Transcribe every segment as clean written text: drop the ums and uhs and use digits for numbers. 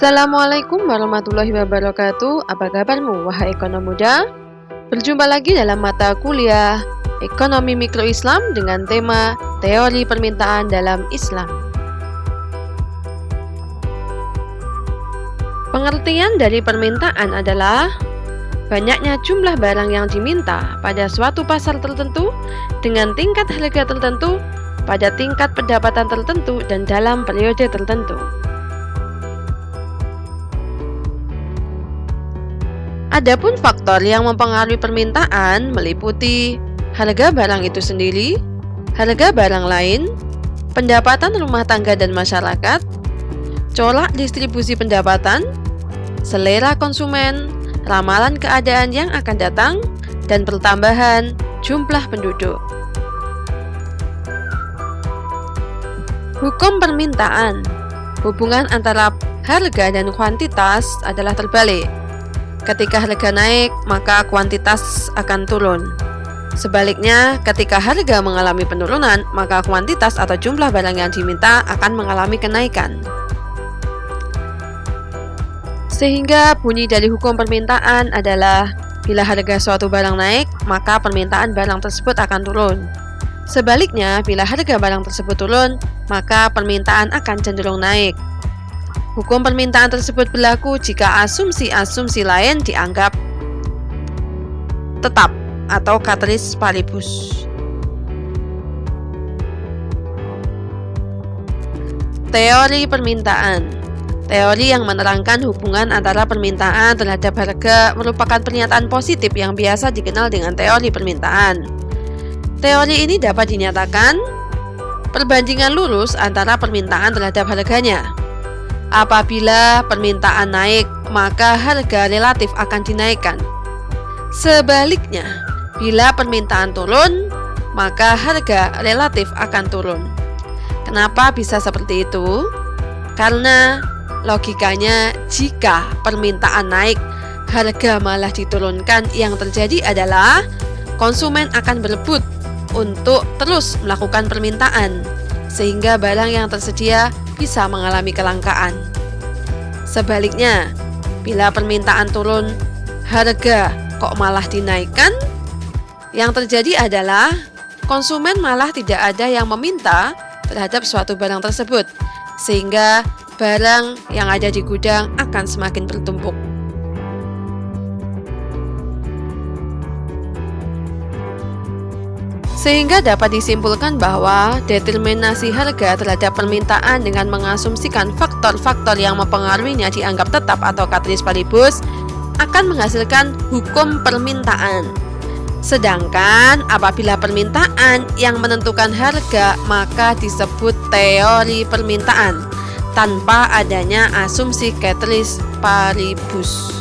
Assalamualaikum warahmatullahi wabarakatuh. Apa kabarmu wahai ekonom muda? Berjumpa lagi dalam mata kuliah Ekonomi Mikro Islam dengan tema Teori Permintaan dalam Islam. Pengertian dari permintaan adalah banyaknya jumlah barang yang diminta pada suatu pasar tertentu dengan tingkat harga tertentu pada tingkat pendapatan tertentu dan dalam periode tertentu. Adapun faktor yang mempengaruhi permintaan meliputi harga barang itu sendiri, harga barang lain, pendapatan rumah tangga dan masyarakat, corak distribusi pendapatan, selera konsumen, ramalan keadaan yang akan datang, dan pertambahan jumlah penduduk. Hukum permintaan. Hubungan antara harga dan kuantitas adalah terbalik. Ketika harga naik, maka kuantitas akan turun. Sebaliknya, ketika harga mengalami penurunan, maka kuantitas atau jumlah barang yang diminta akan mengalami kenaikan. Sehingga bunyi dari hukum permintaan adalah bila harga suatu barang naik, maka permintaan barang tersebut akan turun. Sebaliknya, bila harga barang tersebut turun, maka permintaan akan cenderung naik. Hukum permintaan tersebut berlaku jika asumsi-asumsi lain dianggap tetap atau ceteris paribus. Teori permintaan. Teori yang menerangkan hubungan antara permintaan terhadap harga merupakan pernyataan positif yang biasa dikenal dengan teori permintaan. Teori ini dapat dinyatakan perbandingan lurus antara permintaan terhadap harganya. Apabila permintaan naik, maka harga relatif akan dinaikkan. Sebaliknya, bila permintaan turun, maka harga relatif akan turun. Kenapa bisa seperti itu? Karena logikanya jika permintaan naik, harga malah diturunkan, yang terjadi adalah konsumen akan berebut untuk terus melakukan permintaan, sehingga barang yang tersedia bisa mengalami kelangkaan. Sebaliknya, bila permintaan turun, harga kok malah dinaikkan, yang terjadi adalah konsumen malah tidak ada yang meminta terhadap suatu barang tersebut, sehingga barang yang ada di gudang akan semakin bertumpuk. Sehingga dapat disimpulkan bahwa determinasi harga terhadap permintaan dengan mengasumsikan faktor-faktor yang mempengaruhinya dianggap tetap atau ceteris paribus akan menghasilkan hukum permintaan. Sedangkan apabila permintaan yang menentukan harga, maka disebut teori permintaan tanpa adanya asumsi ceteris paribus.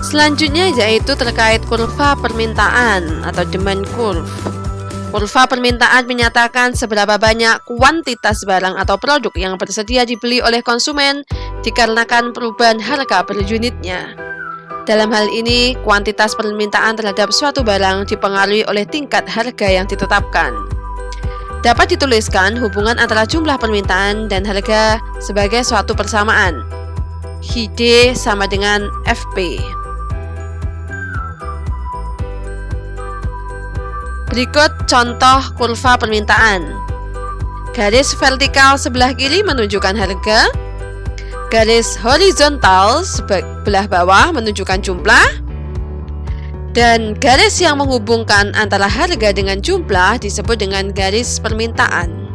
Selanjutnya yaitu terkait kurva permintaan atau demand curve. Kurva permintaan menyatakan seberapa banyak kuantitas barang atau produk yang bersedia dibeli oleh konsumen dikarenakan perubahan harga per unitnya. Dalam hal ini, kuantitas permintaan terhadap suatu barang dipengaruhi oleh tingkat harga yang ditetapkan. Dapat dituliskan hubungan antara jumlah permintaan dan harga sebagai suatu persamaan. HD sama dengan FP. Berikut contoh kurva permintaan. Garis vertikal sebelah kiri menunjukkan harga, garis horizontal sebelah bawah menunjukkan jumlah, dan garis yang menghubungkan antara harga dengan jumlah disebut dengan garis permintaan.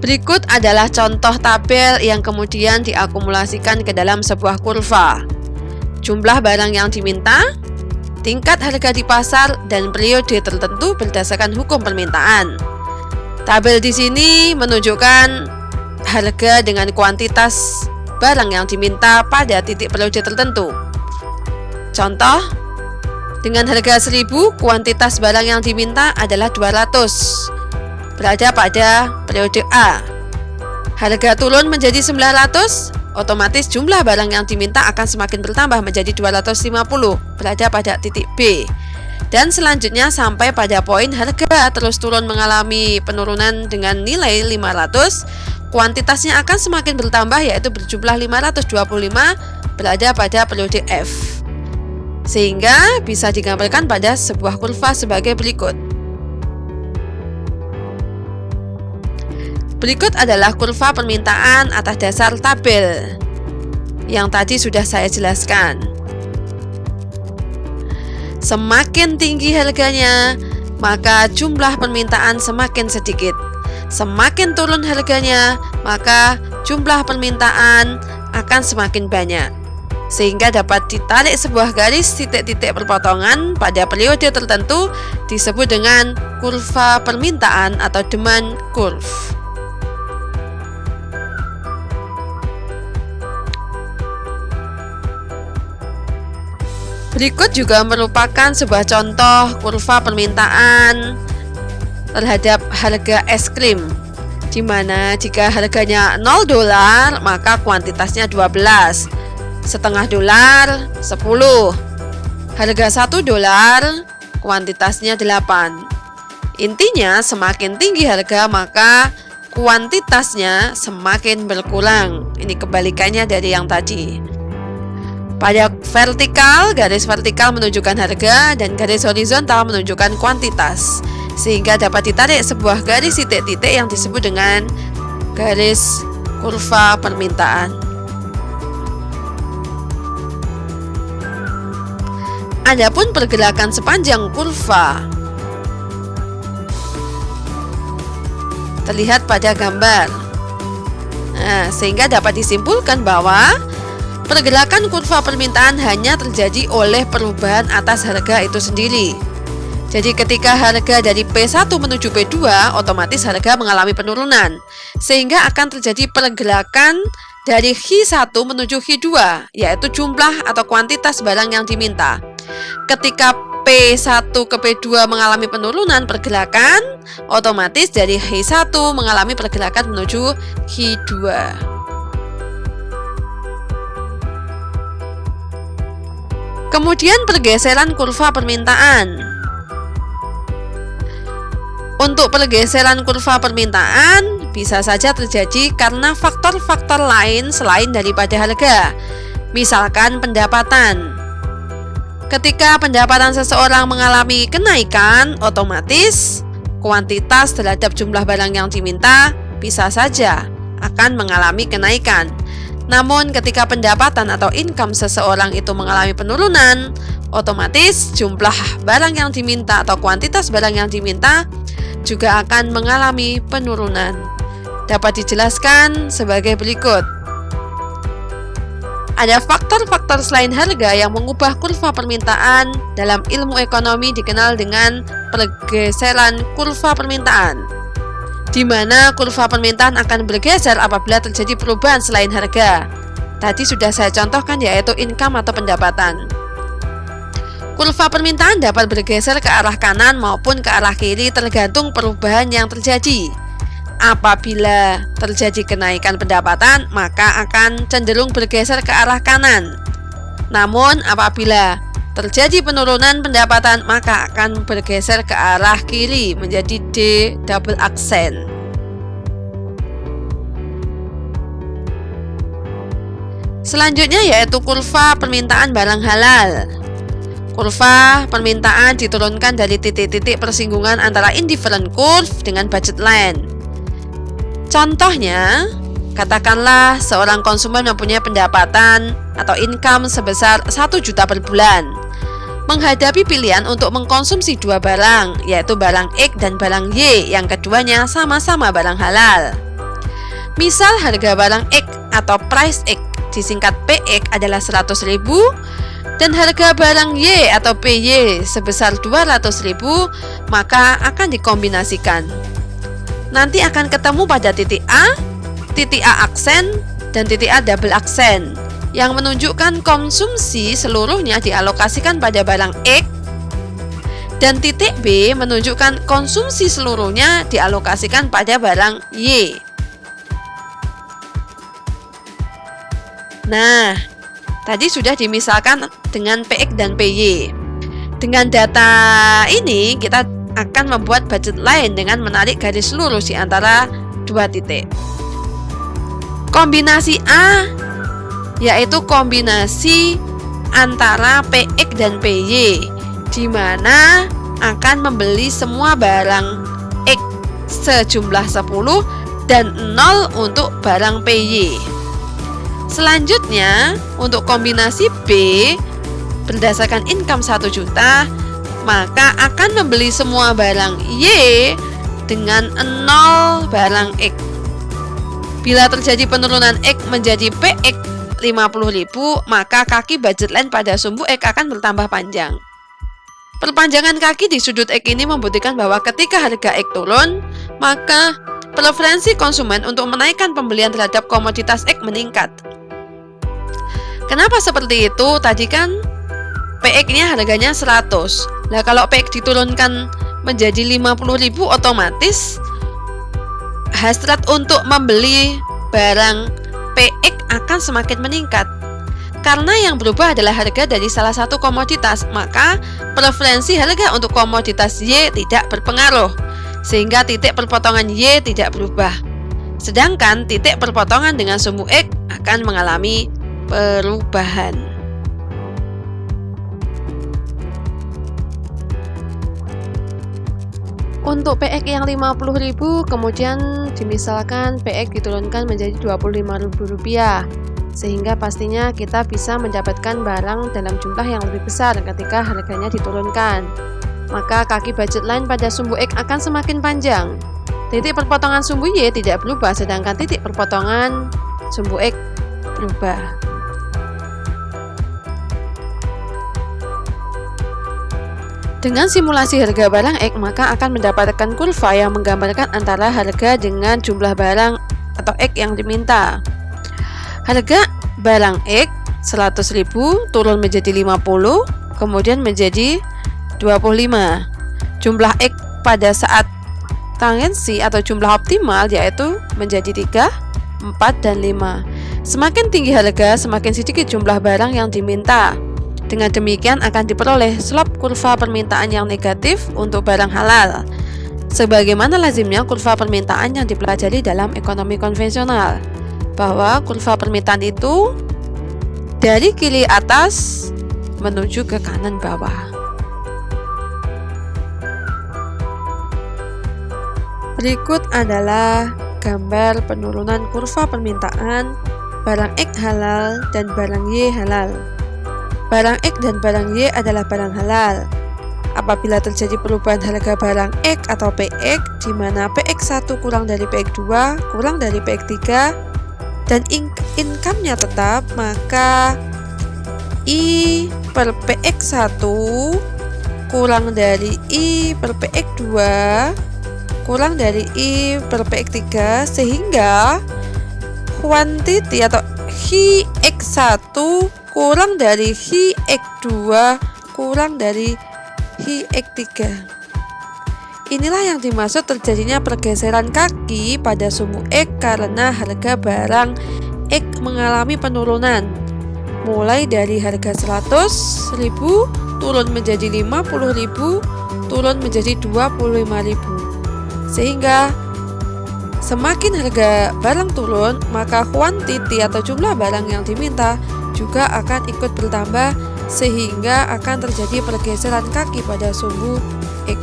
Berikut adalah contoh tabel yang kemudian diakumulasikan ke dalam sebuah kurva. Jumlah barang yang diminta, tingkat harga di pasar, dan periode tertentu berdasarkan hukum permintaan. Tabel di sini menunjukkan harga dengan kuantitas barang yang diminta pada titik periode tertentu. Contoh, dengan harga 1000, kuantitas barang yang diminta adalah 200, berada pada periode A. Harga turun menjadi 900, otomatis jumlah barang yang diminta akan semakin bertambah menjadi 250, berada pada titik B. Dan selanjutnya sampai pada poin harga terus turun mengalami penurunan dengan nilai 500, kuantitasnya akan semakin bertambah yaitu berjumlah 525 berada pada periode F. Sehingga bisa digambarkan pada sebuah kurva sebagai berikut. Berikut adalah kurva permintaan atas dasar tabel yang tadi sudah saya jelaskan. Semakin tinggi harganya, maka jumlah permintaan semakin sedikit. Semakin turun harganya, maka jumlah permintaan akan semakin banyak. Sehingga dapat ditarik sebuah garis titik-titik perpotongan pada periode tertentu disebut dengan kurva permintaan atau demand curve. Berikut juga merupakan sebuah contoh kurva permintaan terhadap harga es krim, di mana jika harganya $0 maka kuantitasnya 12, setengah dolar 10, harga $1 kuantitasnya 8. Intinya semakin tinggi harga maka kuantitasnya semakin berkurang. Ini kebalikannya dari yang tadi. Pada vertikal, garis vertikal menunjukkan harga dan garis horizontal menunjukkan kuantitas, sehingga dapat ditarik sebuah garis titik-titik yang disebut dengan garis kurva permintaan. Adapun pergerakan sepanjang kurva terlihat pada gambar. Sehingga dapat disimpulkan bahwa pergerakan kurva permintaan hanya terjadi oleh perubahan atas harga itu sendiri. Jadi ketika harga dari P1 menuju P2, otomatis harga mengalami penurunan. Sehingga akan terjadi pergerakan dari H1 menuju H2, yaitu jumlah atau kuantitas barang yang diminta. Ketika P1 ke P2 mengalami penurunan pergerakan, otomatis dari H1 mengalami pergerakan menuju H2. Kemudian pergeseran kurva permintaan. Untuk pergeseran kurva permintaan bisa saja terjadi karena faktor-faktor lain selain daripada harga. Misalkan pendapatan. Ketika pendapatan seseorang mengalami kenaikan, otomatis kuantitas terhadap jumlah barang yang diminta bisa saja akan mengalami kenaikan. Namun ketika pendapatan atau income seseorang itu mengalami penurunan, otomatis jumlah barang yang diminta atau kuantitas barang yang diminta juga akan mengalami penurunan. Dapat dijelaskan sebagai berikut. Ada faktor-faktor selain harga yang mengubah kurva permintaan dalam ilmu ekonomi dikenal dengan pergeseran kurva permintaan, di mana kurva permintaan akan bergeser apabila terjadi perubahan selain harga. Tadi sudah saya contohkan yaitu income atau pendapatan. Kurva permintaan dapat bergeser ke arah kanan maupun ke arah kiri tergantung perubahan yang terjadi. Apabila terjadi kenaikan pendapatan, maka akan cenderung bergeser ke arah kanan. Namun apabila terjadi penurunan pendapatan, maka akan bergeser ke arah kiri menjadi D double aksen. Selanjutnya yaitu kurva permintaan barang halal. Kurva permintaan diturunkan dari titik-titik persinggungan antara indifferent curve dengan budget line. Contohnya, katakanlah seorang konsumen mempunyai pendapatan atau income sebesar 1 juta per bulan. Menghadapi pilihan untuk mengkonsumsi dua barang, yaitu barang X dan barang Y, yang keduanya sama-sama barang halal. Misal harga barang X atau price X disingkat PX adalah 100.000 dan harga barang Y atau PY sebesar 200.000, maka akan dikombinasikan. Nanti akan ketemu pada titik A aksen dan titik A double aksen, yang menunjukkan konsumsi seluruhnya dialokasikan pada barang X, dan titik B menunjukkan konsumsi seluruhnya dialokasikan pada barang Y. Nah, tadi sudah dimisalkan dengan PX dan PY. Dengan data ini, kita akan membuat budget line dengan menarik garis lurus di antara dua titik. Kombinasi A yaitu kombinasi antara PX dan PY, di mana akan membeli semua barang X sejumlah 10 dan 0 untuk barang PY. Selanjutnya, untuk kombinasi B berdasarkan income 1 juta, maka akan membeli semua barang Y dengan 0 barang X. Bila terjadi penurunan X menjadi PX 50.000, maka kaki budget line pada sumbu X akan bertambah panjang. Perpanjangan kaki di sudut X ini membuktikan bahwa ketika harga X turun, maka preferensi konsumen untuk menaikkan pembelian terhadap komoditas X meningkat. Kenapa seperti itu? Tadi kan PX-nya harganya 100. Nah, kalau PX diturunkan menjadi 50.000, otomatis hasrat untuk membeli barang PX akan semakin meningkat. Karena yang berubah adalah harga dari salah satu komoditas, maka preferensi harga untuk komoditas Y tidak berpengaruh, sehingga titik perpotongan Y tidak berubah. Sedangkan titik perpotongan dengan sumbu X akan mengalami perubahan. Untuk PX yang 50.000, kemudian dimisalkan PX diturunkan menjadi Rp25.000, sehingga pastinya kita bisa mendapatkan barang dalam jumlah yang lebih besar ketika harganya diturunkan. Maka kaki budget line pada sumbu X akan semakin panjang. Titik perpotongan sumbu Y tidak berubah, sedangkan titik perpotongan sumbu X berubah. Dengan simulasi harga barang X, maka akan mendapatkan kurva yang menggambarkan antara harga dengan jumlah barang atau X yang diminta. Harga barang X 100.000 turun menjadi 50, kemudian menjadi 25. Jumlah X pada saat tangensi atau jumlah optimal yaitu menjadi 3, 4, dan 5. Semakin tinggi harga, semakin sedikit jumlah barang yang diminta. Dengan demikian akan diperoleh slope kurva permintaan yang negatif untuk barang halal, sebagaimana lazimnya kurva permintaan yang dipelajari dalam ekonomi konvensional, bahwa kurva permintaan itu dari kiri atas menuju ke kanan bawah. Berikut adalah gambar penurunan kurva permintaan barang X halal dan barang Y halal. Barang X dan barang Y adalah barang halal. Apabila terjadi perubahan harga barang X atau PX, di mana PX1 kurang dari PX2, kurang dari PX3, dan income-nya tetap, maka I per PX1 kurang dari I per PX2, kurang dari I per PX3, sehingga quantity atau HX1 kurang dari HX2 kurang dari HX3. Inilah yang dimaksud terjadinya pergeseran kaki pada sumbu X karena harga barang X mengalami penurunan, mulai dari harga 100.000 turun menjadi 50.000, turun menjadi 25.000. Sehingga semakin harga barang turun, maka quantity atau jumlah barang yang diminta juga akan ikut bertambah, sehingga akan terjadi pergeseran kaki pada sumbu X.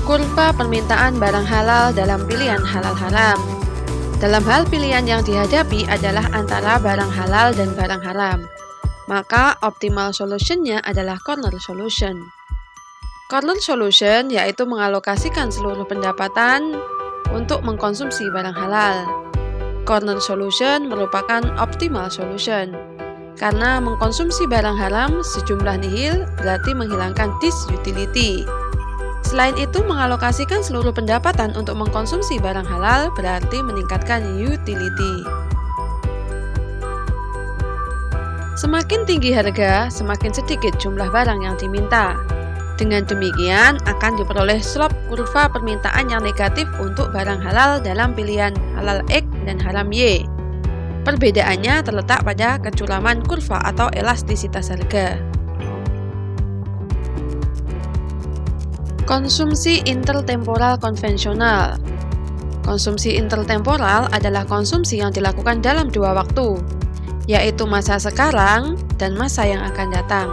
Kurva permintaan barang halal dalam pilihan halal haram. Dalam hal pilihan yang dihadapi adalah antara barang halal dan barang haram, maka optimal solutionnya adalah corner solution. Corner solution yaitu mengalokasikan seluruh pendapatan untuk mengkonsumsi barang halal. Corner solution merupakan optimal solution, karena mengkonsumsi barang haram sejumlah nihil berarti menghilangkan disutility. Selain itu, mengalokasikan seluruh pendapatan untuk mengkonsumsi barang halal berarti meningkatkan utility. Semakin tinggi harga, semakin sedikit jumlah barang yang diminta. Dengan demikian, akan diperoleh slope kurva permintaan yang negatif untuk barang halal dalam pilihan halal X dan haram Y. Perbedaannya terletak pada kecuraman kurva atau elastisitas harga. Konsumsi intertemporal konvensional. Konsumsi intertemporal adalah konsumsi yang dilakukan dalam dua waktu, yaitu masa sekarang dan masa yang akan datang.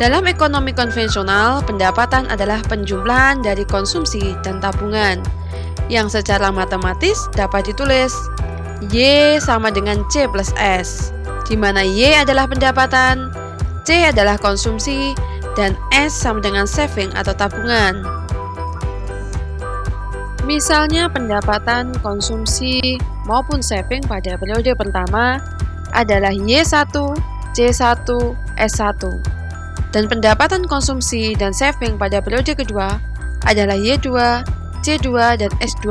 Dalam ekonomi konvensional, pendapatan adalah penjumlahan dari konsumsi dan tabungan, yang secara matematis dapat ditulis Y sama dengan C plus S, di mana Y adalah pendapatan, C adalah konsumsi, dan S sama dengan saving atau tabungan. Misalnya pendapatan konsumsi maupun saving pada periode pertama adalah Y1, C1, S1. Dan pendapatan konsumsi dan saving pada periode kedua adalah Y2, C2, dan S2.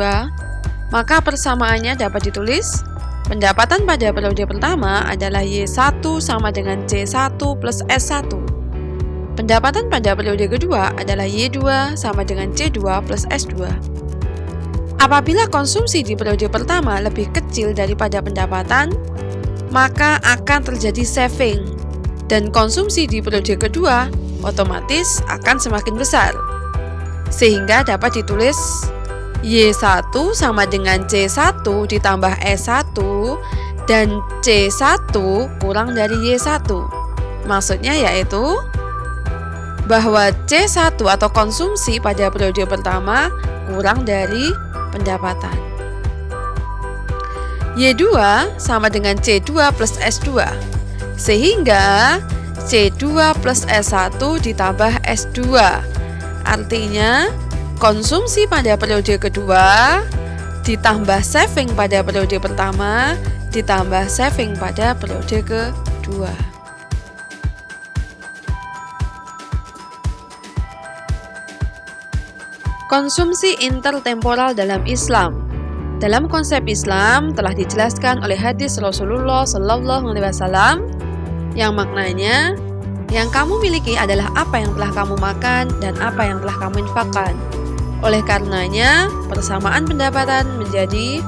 Maka persamaannya dapat ditulis pendapatan pada periode pertama adalah Y1 sama dengan C1 plus S1. Pendapatan pada periode kedua adalah Y2 sama dengan C2 plus S2. Apabila konsumsi di periode pertama lebih kecil daripada pendapatan, maka akan terjadi saving, dan konsumsi di periode kedua otomatis akan semakin besar. Sehingga dapat ditulis Y1 sama dengan C1 ditambah S1 dan C1 kurang dari Y1. Maksudnya yaitu bahwa C1 atau konsumsi pada periode pertama kurang dari pendapatan. Y2 sama dengan C2 plus S2, sehingga C2 plus S1 ditambah S2. Artinya, konsumsi pada periode kedua ditambah saving pada periode pertama ditambah saving pada periode kedua. Konsumsi intertemporal dalam Islam. Dalam konsep Islam telah dijelaskan oleh hadis Rasulullah Shallallahu Alaihi Wasallam yang maknanya, yang kamu miliki adalah apa yang telah kamu makan dan apa yang telah kamu infakkan. Oleh karenanya, persamaan pendapatan menjadi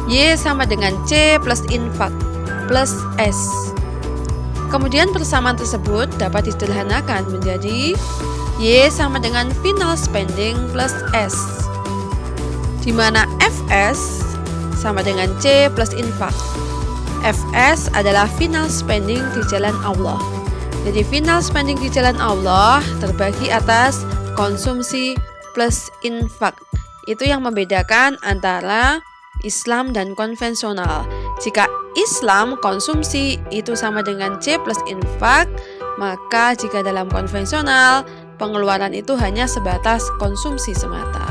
Y sama dengan C plus infak plus S. Kemudian persamaan tersebut dapat disederhanakan menjadi Y sama dengan final spending plus S, di mana Fs sama dengan C plus infak. Fs adalah final spending di jalan Allah. Jadi final spending di jalan Allah terbagi atas konsumsi plus infak. Itu yang membedakan antara Islam dan konvensional. Jika Islam konsumsi itu sama dengan C plus infak, maka jika dalam konvensional pengeluaran itu hanya sebatas konsumsi semata.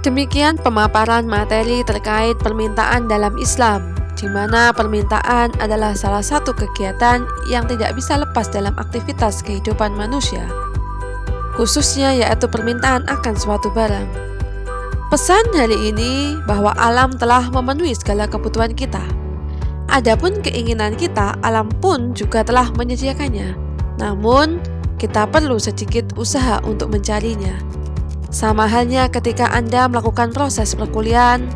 Demikian pemaparan materi terkait permintaan dalam Islam, di mana permintaan adalah salah satu kegiatan yang tidak bisa lepas dalam aktivitas kehidupan manusia, khususnya yaitu permintaan akan suatu barang. Pesan hari ini bahwa alam telah memenuhi segala kebutuhan kita. Adapun keinginan kita, alam pun juga telah menyediakannya. Namun, kita perlu sedikit usaha untuk mencarinya. Sama halnya ketika Anda melakukan proses perkuliahan,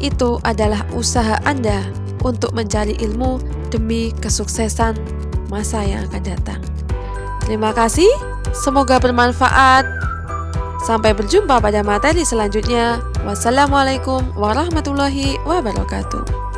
itu adalah usaha Anda untuk mencari ilmu demi kesuksesan masa yang akan datang. Terima kasih, semoga bermanfaat. Sampai berjumpa pada materi selanjutnya. Wassalamualaikum warahmatullahi wabarakatuh.